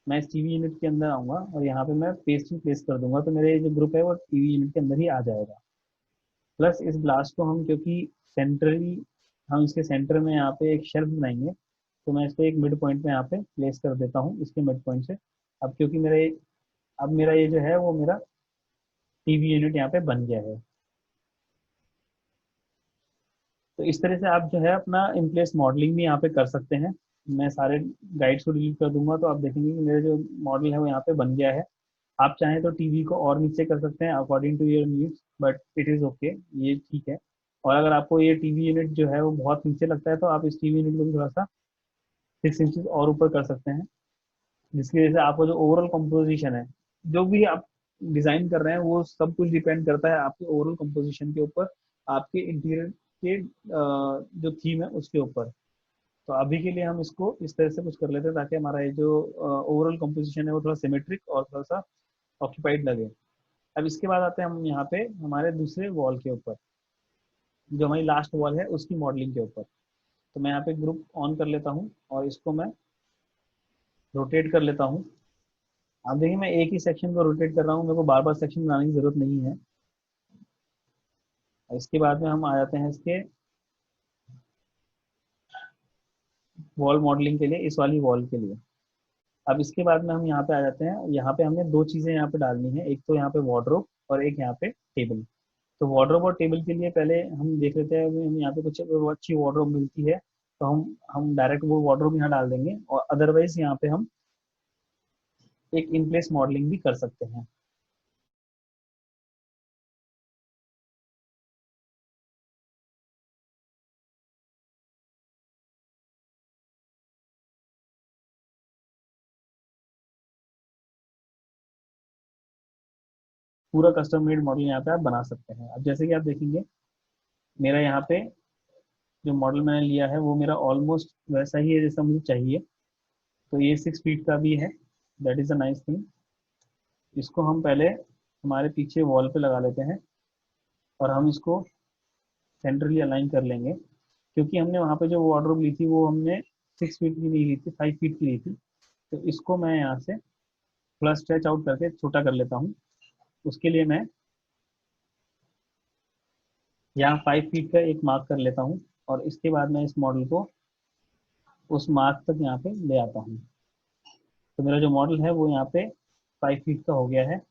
मैं इस टीवी यूनिट के अंदर आऊँगा और यहाँ पे मैं पेस्टिंग प्लेस कर दूंगा, तो मेरे जो ग्रुप है वो टीवी यूनिट के अंदर ही आ जाएगा। प्लस इस ब्लास्ट को हम, क्योंकि सेंट्रली हम इसके सेंटर में यहाँ पे एक शेल्फ बनाएंगे, तो मैं इसको एक मिड पॉइंट में यहाँ पे प्लेस कर देता हूँ इसके मिड पॉइंट से। अब क्योंकि अब मेरा ये जो है वो मेरा टीवी यूनिट यहाँ पे बन गया है। तो इस तरह से आप जो है अपना इन प्लेस मॉडलिंग भी यहाँ पे कर सकते हैं। मैं सारे गाइड्स को डिलीट कर दूंगा तो आप देखेंगे कि मेरा जो मॉडल है वो यहाँ पे बन गया है। आप चाहें तो टीवी को और नीचे कर सकते हैं according to your needs, but it is okay, ये ठीक है। और अगर आपको ये टीवी यूनिट जो है वो बहुत नीचे लगता है तो आप इस टीवी यूनिट को भी थोड़ा सा 6 इंचज और ऊपर कर सकते हैं, जिसकी वजह से आपको जो ओवरऑल कंपोजिशन है, जो भी आप डिजाइन कर रहे हैं, वो सब कुछ डिपेंड करता है आपके ओवरऑल कंपोजिशन के ऊपर, आपके इंटीरियर के जो थीम है उसके ऊपर। तो अभी के लिए हम इसको इस तरह से कुछ कर लेते हैं ताकि हमारा ये जो ओवरऑल कंपोजिशन है वो थोड़ा सिमेट्रिक और थोड़ा सा ऑक्यूपाइड लगे। अब इसके बाद आते हैं हम यहाँ पे हमारे दूसरे वॉल के ऊपर, जो हमारी लास्ट वॉल है उसकी मॉडलिंग के ऊपर। तो मैं यहाँ पे ग्रुप ऑन कर लेता हूँ और इसको मैं रोटेट कर लेता हूँ। आप देखिए मैं एक ही सेक्शन को रोटेट कर रहा हूँ, मेरे को बार बार सेक्शन बनाने की जरूरत नहीं है। इसके बाद में हम आ जाते हैं इसके वॉल मॉडलिंग के लिए, इस वाली वॉल के लिए। अब इसके बाद में हम यहाँ पे आ जाते हैं, यहाँ पे हमने दो चीज़ें यहाँ पे डालनी है, एक तो यहाँ पे वार्डरोब और एक यहाँ पे टेबल। तो वार्डरोब और टेबल के लिए पहले हम देख लेते हैं, हम यहाँ पे कुछ अच्छी वार्डरोब मिलती है तो हम डायरेक्ट वो वार्डरोब यहाँ डाल देंगे, और अदरवाइज यहाँ पे हम एक इन प्लेस मॉडलिंग भी कर सकते हैं। पूरा कस्टम मेड मॉडल यहाँ पे आप बना सकते हैं। अब जैसे कि आप देखेंगे मेरा यहाँ पे जो मॉडल मैंने लिया है वो मेरा ऑलमोस्ट वैसा ही है जैसा मुझे चाहिए। तो ये 6 फीट का भी है, that is a nice thing. इसको हम पहले हमारे पीछे वॉल पे लगा लेते हैं और हम इसको सेंट्रली अलाइन कर लेंगे, क्योंकि हमने वहाँ पे जो वार्डरोब ली थी वो हमने 6 फीट की नहीं ली थी, 5 फीट की ली थी। तो इसको मैं यहाँ से थोड़ा स्ट्रेच आउट करके छोटा कर लेता हूँ। उसके लिए मैं यहाँ 5 फीट का एक मार्क कर लेता हूँ और इसके बाद मैं इस मॉडल को उस मार्क तक यहाँ पे ले आता हूँ। तो मेरा जो मॉडल है वो यहाँ पे 5 फीट का हो गया है।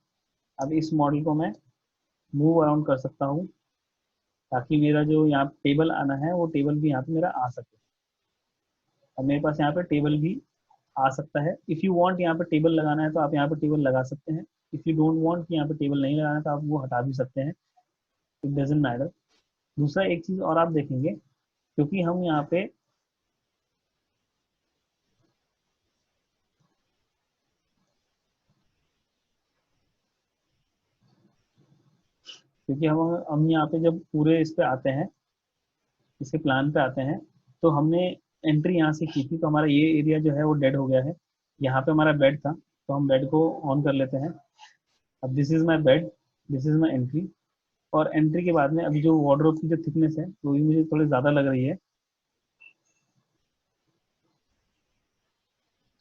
अब इस मॉडल को मैं मूव अराउंड कर सकता हूँ ताकि मेरा जो यहाँ टेबल आना है वो टेबल भी यहाँ पे मेरा आ सके। अब मेरे पास यहाँ पे टेबल भी आ सकता है। इफ़ यू वांट यहाँ पे टेबल लगाना है तो आप यहाँ पे टेबल लगा सकते हैं। इफ़ यू डोंट वांट कि यहाँ पे टेबल नहीं लगाना है तो आप वो हटा भी सकते हैं, इट डजेंट मैटर। दूसरा एक चीज़ और आप देखेंगे, क्योंकि हम यहाँ पे क्योंकि हम यहाँ पे जब पूरे इस पे आते हैं, इसके प्लान पे आते हैं, तो हमने एंट्री यहाँ से की थी, तो हमारा ये एरिया जो है वो डेड हो गया है। यहाँ पे हमारा बेड था तो हम बेड को ऑन कर लेते हैं। अब this is my bed, this is my entry. और एंट्री के बाद में अभी जो वार्डरोब की जो थिकनेस है वो भी मुझे थोड़ी ज़्यादा लग रही है।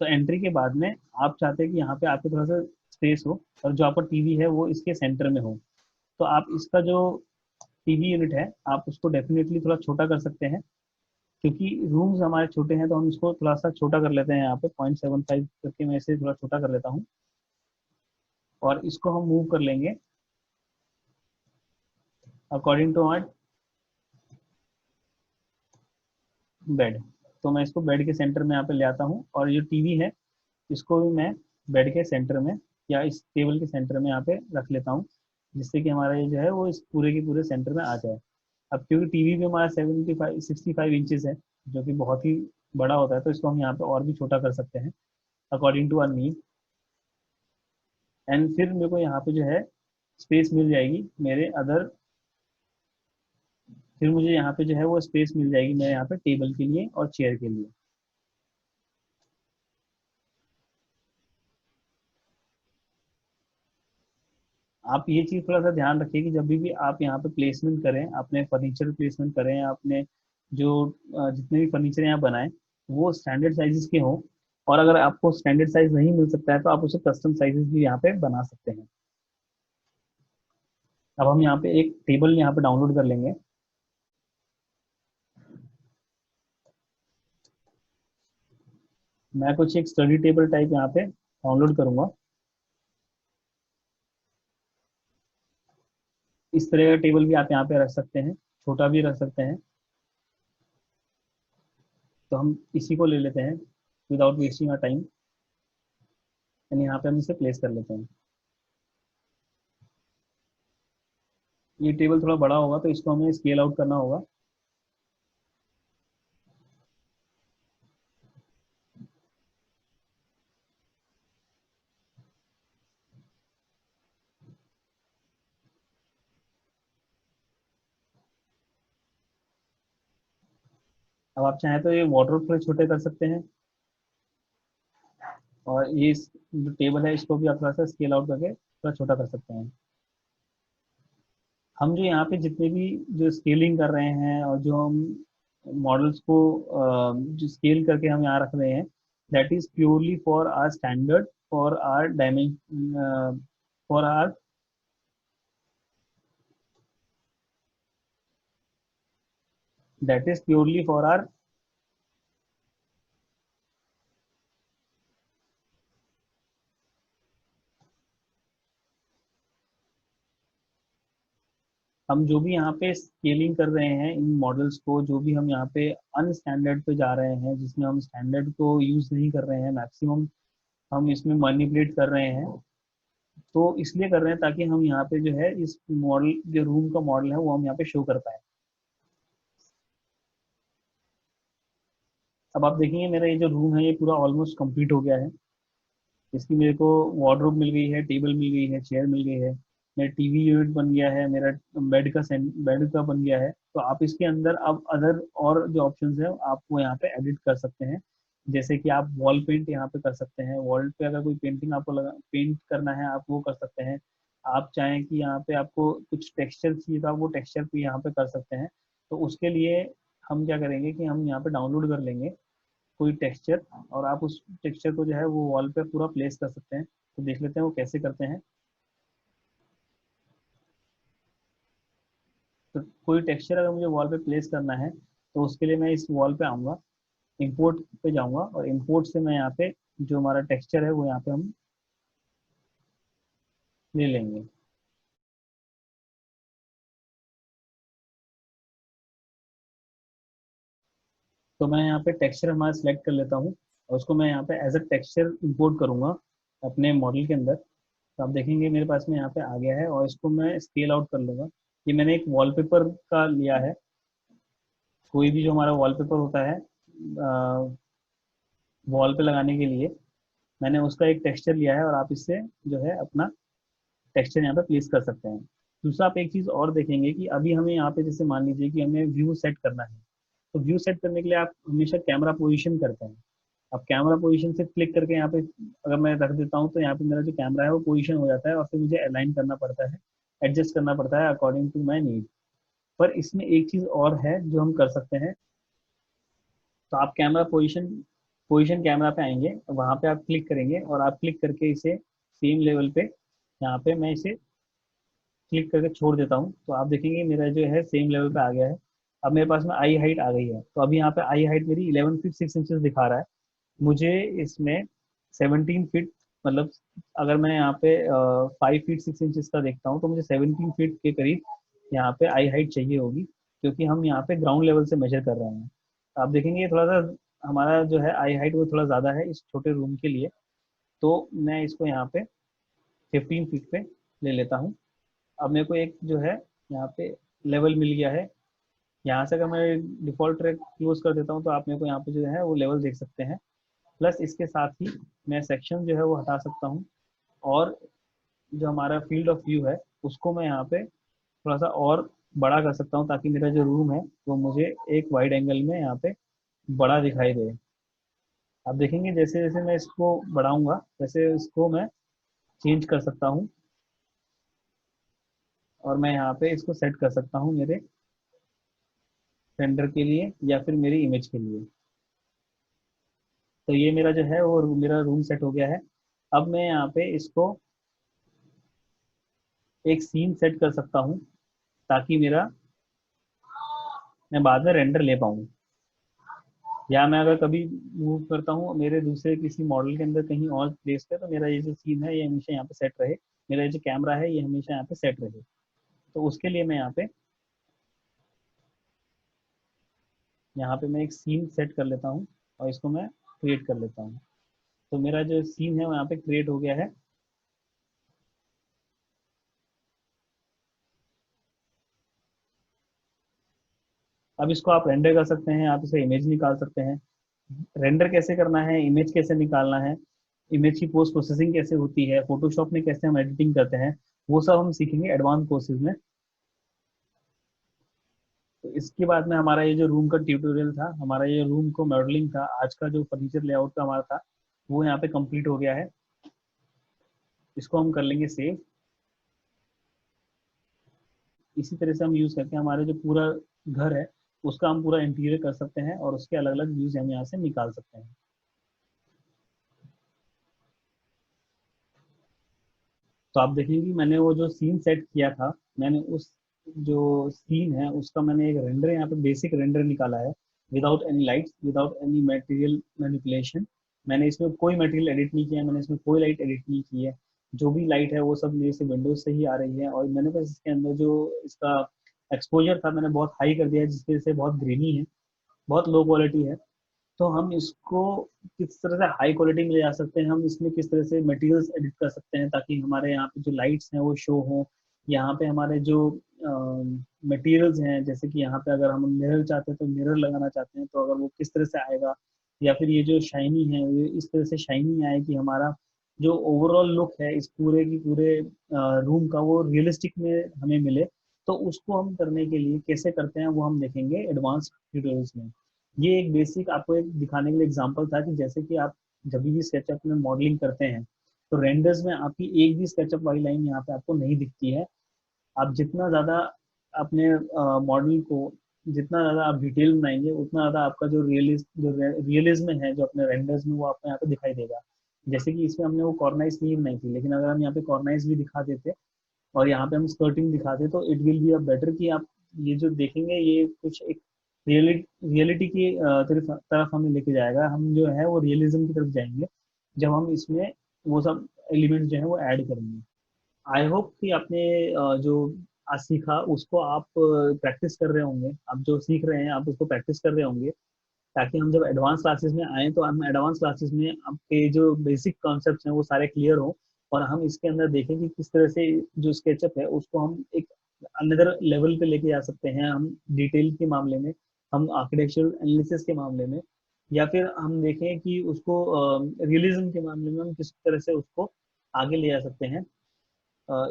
तो एंट्री के बाद में आप चाहते हैं कि यहाँ पे आपके थोड़ा सा स्पेस हो और जो आपका टीवी है वो इसके सेंटर में हो, तो आप इसका जो टीवी यूनिट है आप उसको डेफिनेटली थोड़ा छोटा कर सकते हैं। क्योंकि रूम्स हमारे छोटे हैं तो हम इसको थोड़ा सा छोटा कर लेते हैं, यहाँ पे 0.75 करके मैं इसे थोड़ा छोटा कर लेता हूँ और इसको हम मूव कर लेंगे अकॉर्डिंग टू आवर बेड। तो मैं इसको बेड के सेंटर में यहाँ पे ले आता हूँ और जो टीवी है इसको भी मैं बेड के सेंटर में या इस टेबल के सेंटर में यहाँ पे रख लेता हूँ, जिससे कि हमारा ये जो है वो इस पूरे के पूरे सेंटर में आ जाए। अब क्योंकि टीवी भी हमारा 65 इंचज है, जो कि बहुत ही बड़ा होता है, तो इसको हम यहाँ पे और भी छोटा कर सकते हैं according to our need. And फिर मेरे को यहाँ पे जो है स्पेस मिल जाएगी मेरे अदर, फिर मुझे यहाँ पे जो है वो स्पेस मिल जाएगी मेरे यहाँ पे टेबल के लिए और चेयर के लिए। आप ये चीज़ थोड़ा सा ध्यान रखिए कि जब भी आप यहाँ पे प्लेसमेंट करें, अपने फर्नीचर प्लेसमेंट करें, अपने जो जितने भी फर्नीचर यहाँ बनाएं, वो स्टैंडर्ड साइजेस के हों, और अगर आपको स्टैंडर्ड साइज नहीं मिल सकता है तो आप उसे कस्टम साइजेस भी यहाँ पे बना सकते हैं। अब हम यहाँ पे एक टेबल यहाँ पे डाउनलोड कर लेंगे। मैं कुछ एक स्टडी टेबल टाइप यहाँ पे डाउनलोड करूंगा। इस तरह का टेबल भी आप यहाँ पे रख सकते हैं, छोटा भी रख सकते हैं। तो हम इसी को ले लेते हैं विदाउट वेस्टिंग आवर टाइम, यानी यहाँ पे हम इसे प्लेस कर लेते हैं। ये टेबल थोड़ा बड़ा होगा तो इसको हमें स्केल आउट करना होगा। अब आप चाहें तो ये वार्डरोब थोड़े छोटे कर सकते हैं, और ये जो टेबल है इसको भी आप थोड़ा सा स्केल आउट करके थोड़ा छोटा कर सकते हैं। हम जो यहाँ पे जितने भी जो स्केलिंग कर रहे हैं और जो हम मॉडल्स को जो स्केल करके हम यहाँ रख रहे हैं, that is purely for our standard, for our dimension, for our, that is purely for our. हम जो भी यहाँ पे स्केलिंग कर रहे हैं इन मॉडल्स को, जो भी हम यहाँ पे अनस्टैंडर्ड पे जा रहे हैं, जिसमें हम स्टैंडर्ड को यूज नहीं कर रहे हैं, मैक्सिमम हम इसमें मैनिपुलेट कर रहे हैं, तो इसलिए कर रहे हैं ताकि हम यहाँ पे जो है इस मॉडल, जो रूम का मॉडल है वो हम यहाँ पे शो कर पाए। अब आप देखेंगे मेरा ये जो रूम है ये पूरा ऑलमोस्ट कंप्लीट हो गया है। इसकी मेरे को वार्डरोब मिल गई है, टेबल मिल गई है, चेयर मिल गई है, मेरा टीवी यूनिट बन गया है, मेरा बेड का बन गया है। तो आप इसके अंदर अब अदर और जो ऑप्शंस है आप वो यहाँ पे एडिट कर सकते हैं। जैसे कि आप वॉल पेंट यहाँ पे कर सकते हैं, वॉल पे अगर कोई पेंटिंग आपको लगा पेंट करना है आप वो कर सकते हैं। आप चाहें कि यहाँ पे आपको कुछ टेक्सचर चाहिए तो आप वो टेक्सचर भी यहाँ पे कर सकते हैं। तो उसके लिए हम क्या करेंगे कि हम यहाँ पे डाउनलोड कर लेंगे कोई टेक्सचर, और आप उस टेक्सचर को जो है वो वॉल पे पूरा प्लेस कर सकते हैं। तो देख लेते हैं वो कैसे करते हैं। तो कोई टेक्सचर अगर मुझे वॉल पे प्लेस करना है तो उसके लिए मैं इस वॉल पे आऊँगा, इंपोर्ट पे जाऊँगा, और इंपोर्ट से मैं यहाँ पे जो हमारा टेक्सचर है वो यहाँ पे हम ले लेंगे। तो मैं यहाँ पे टेक्सचर हमारा सिलेक्ट कर लेता हूँ, और उसको मैं यहाँ पे एज अ टेक्सचर इंपोर्ट करूँगा अपने मॉडल के अंदर। तो आप देखेंगे मेरे पास में यहाँ पे आ गया है, और इसको मैं स्केल आउट कर लूँगा। ये मैंने एक वॉलपेपर का लिया है। कोई भी जो हमारा वॉलपेपर होता है वॉल पे लगाने के लिए, मैंने उसका एक टेक्सचर लिया है, और आप इससे जो है अपना टेक्सचर यहाँ पे प्लेस कर सकते हैं। दूसरा आप एक चीज़ और देखेंगे कि अभी हमें यहाँ पे जैसे मान लीजिए कि हमें व्यू सेट करना है, तो व्यू सेट करने के लिए आप हमेशा कैमरा पोजीशन करते हैं। अब कैमरा पोजीशन से क्लिक करके यहाँ पे अगर मैं रख देता हूँ तो यहाँ पे मेरा जो कैमरा है वो पोजीशन हो जाता है, और फिर मुझे अलाइन करना पड़ता है, एडजस्ट करना पड़ता है अकॉर्डिंग टू माई नीड। पर इसमें एक चीज़ और है जो हम कर सकते हैं। तो आप कैमरा पोजीशन पोजीशन कैमरा पे आएंगे, वहां पे आप क्लिक करेंगे, और आप क्लिक करके इसे सेम लेवल पे यहाँ पे मैं इसे क्लिक करके छोड़ देता हूँ, तो आप देखेंगे मेरा जो है सेम लेवल पे आ गया है। अब मेरे पास में आई हाइट आ गई है, तो अभी यहाँ पे आई हाइट मेरी 11 फीट 6 इंचेस दिखा रहा है। मुझे इसमें 17 फीट, मतलब अगर मैं यहाँ पे 5 फीट 6 इंचेस का देखता हूँ तो मुझे 17 फीट के करीब यहाँ पे आई हाइट चाहिए होगी, क्योंकि हम यहाँ पे ग्राउंड लेवल से मेजर कर रहे हैं। आप देखेंगे ये थोड़ा सा हमारा जो है आई हाइट वो थोड़ा ज़्यादा है इस छोटे रूम के लिए। तो मैं इसको यहाँ पे 15 फीट पे ले लेता हूँ। अब मेरे को एक जो है यहाँ पे लेवल मिल गया है। यहाँ से अगर मैं डिफॉल्ट ट्रैक क्लोज कर देता हूँ तो आप मेरे को यहाँ पे जो है वो लेवल देख सकते हैं। प्लस इसके साथ ही मैं सेक्शन जो है वो हटा सकता हूँ, और जो हमारा फील्ड ऑफ व्यू है उसको मैं यहाँ पे थोड़ा सा और बड़ा कर सकता हूँ, ताकि मेरा जो रूम है वो मुझे एक वाइड एंगल में यहाँ पे बड़ा दिखाई दे। आप देखेंगे जैसे जैसे मैं इसको बढ़ाऊंगा वैसे इसको मैं चेंज कर सकता हूँ, और मैं यहाँ पे इसको सेट कर सकता हूँ मेरे रेंडर के लिए या फिर मेरी इमेज के लिए। तो ये मेरा जो है वो मेरा रूम सेट हो गया है। अब मैं यहाँ पे इसको एक सीन सेट कर सकता हूँ ताकि मेरा मैं बाद में रेंडर ले पाऊँ। या मैं अगर कभी मूव करता हूँ मेरे दूसरे किसी मॉडल के अंदर कहीं और प्लेस पे, तो मेरा ये जो सीन है ये हमेशा यहाँ पे सेट रहे, मेरा ये जो कैमरा है ये हमेशा यहाँ पे सेट रहे। तो उसके लिए मैं यहाँ पे मैं एक सीन सेट कर लेता हूँ और इसको मैं क्रिएट कर लेता हूँ। तो मेरा जो सीन है वो यहाँ पे क्रिएट हो गया है। अब इसको आप रेंडर कर सकते हैं, आप इसे इमेज निकाल सकते हैं। रेंडर कैसे करना है, इमेज कैसे निकालना है, इमेज की पोस्ट प्रोसेसिंग कैसे होती है, फोटोशॉप में कैसे हम एडिटिंग करते हैं, वो सब हम सीखेंगे एडवांस कोर्सेज में। तो इसके बाद में हमारा ये जो रूम का ट्यूटोरियल था, हमारा ये रूम को मॉडलिंग था, आज का जो फर्नीचर लेआउट का हमारा था वो यहाँ पे कंप्लीट हो गया है। इसको हम कर लेंगे सेव। इसी तरह से हम यूज करके हमारे जो पूरा घर है उसका हम पूरा इंटीरियर कर सकते हैं और उसके अलग अलग व्यूज हम यहाँ से निकाल सकते हैं। तो आप देखेंगे कि मैंने वो जो सीन सेट किया था, मैंने उस जो सीन है उसका मैंने एक रेंडर यहाँ पे बेसिक रेंडर निकाला है, without any lights, without any material manipulation. मैंने इसमें कोई मटेरियल एडिट नहीं किया है, मैंने इसमें कोई लाइट एडिट नहीं की है। जो भी लाइट है वो सब मेरे से विंडोज से ही आ रही है, और मैंने बस इसके अंदर जो इसका एक्सपोजर था मैंने बहुत हाई कर दिया है, जिसकी वजह से बहुत ग्रीनी है, बहुत लो क्वालिटी है। तो हम इसको किस तरह से हाई क्वालिटी में ले जा सकते हैं, हम इसमें किस तरह से मटेरियल्स एडिट कर सकते हैं ताकि हमारे यहाँ पे जो लाइट्स हैं वो शो हो। यहाँ पे हमारे जो मटेरियल्स हैं, जैसे कि यहाँ पे अगर हम मिरर चाहते हैं तो मिरर लगाना चाहते हैं तो अगर वो किस तरह से आएगा, या फिर ये जो शाइनी है ये इस तरह से शाइनी आए कि हमारा जो ओवरऑल लुक है इस पूरे की पूरे रूम का वो रियलिस्टिक में हमें मिले। तो उसको हम करने के लिए कैसे करते हैं वो हम देखेंगे एडवांस ट्यूटोरियल्स में। ये एक बेसिक आपको एक दिखाने के लिए एग्जांपल था कि जैसे कि आप जब भी स्केचअप में मॉडलिंग करते हैं तो रेंडर्स में आपकी एक भी स्केचअप वाली लाइन यहाँ पे आपको नहीं दिखती है। आप जितना ज़्यादा अपने मॉडल को जितना ज़्यादा आप डिटेल बनाएंगे उतना ज़्यादा आपका जो रियलिज्म है जो अपने रेंडर्स में वो आपको यहाँ पे दिखाई देगा। जैसे कि इसमें हमने वो कॉर्नाइस नहीं बनाई थी, लेकिन अगर हम यहाँ पे कॉर्नाइस भी दिखा देते और यहाँ पे हम स्कर्टिंग दिखाते तो it will be a better कि आप ये जो देखेंगे ये कुछ एक रियलिटी की तरफ हमें लेके जाएगा, हम जो है वो रियलिज्म की तरफ जाएंगे जब हम इसमें वो सब एलिमेंट जो है वो ऐड करेंगे। आई होप कि आपने जो आज सीखा उसको आप प्रैक्टिस कर रहे होंगे, आप जो सीख रहे हैं आप उसको प्रैक्टिस कर रहे होंगे, ताकि हम जब एडवांस क्लासेस में आए तो हम एडवांस क्लासेस में आपके जो बेसिक कॉन्सेप्ट्स हैं वो सारे क्लियर हो, और हम इसके अंदर देखें कि किस तरह से जो स्केचअप है उसको हम एक अनदर लेवल पे लेके जा सकते हैं, हम डिटेल के मामले में, हम आर्किटेक्चरल एनालिसिस के मामले में, या फिर हम देखें कि उसको रियलिज्म के मामले में हम किस तरह से उसको आगे ले जा सकते हैं।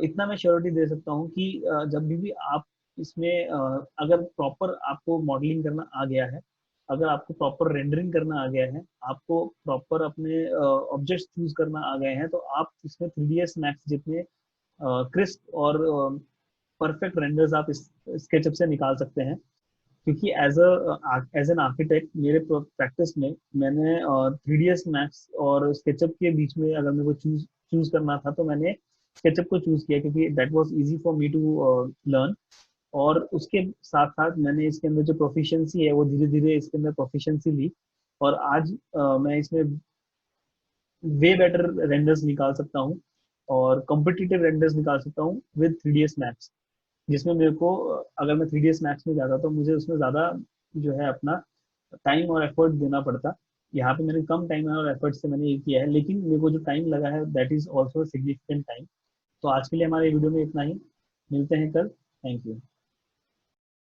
इतना मैं श्योरिटी दे सकता हूँ कि जब भी आप इसमें अगर प्रॉपर आपको मॉडलिंग करना आ गया है, अगर आपको प्रॉपर रेंडरिंग करना आ गया है, आपको प्रॉपर अपने ऑब्जेक्ट्स चूज करना आ गए हैं, तो आप इसमें 3ds मैक्स जितने क्रिस्प और परफेक्ट रेंडर्स आप इस स्केचअप से निकाल सकते हैं। क्योंकि एज एन आर्किटेक्ट मेरे प्रैक्टिस में मैंने 3ds मैक्स और स्केचअप के बीच में अगर मेरे को चूज चूज करना था तो मैंने स्केचअप को चूज किया, क्योंकि that was easy for me to learn. और उसके साथ साथ मैंने इसके अंदर जो प्रोफिशिएंसी है वो धीरे धीरे इसके अंदर प्रोफिशिएंसी ली, और आज मैं इसमें वे बेटर रेंडर्स निकाल सकता हूँ और कॉम्पिटिटिव रेंडर्स निकाल सकता हूँ विद 3ds मैक्स, जिसमें मेरे को अगर मैं 3ds मैक्स में जाता तो मुझे उसमें ज़्यादा जो है अपना टाइम और एफर्ट देना पड़ता। यहाँ पे मैंने कम टाइम और एफर्ट से मैंने ये किया है, लेकिन मेरे को जो टाइम लगा है that is also significant time. तो आज के लिए हमारे वीडियो में इतना ही, मिलते हैं कल। Thank you.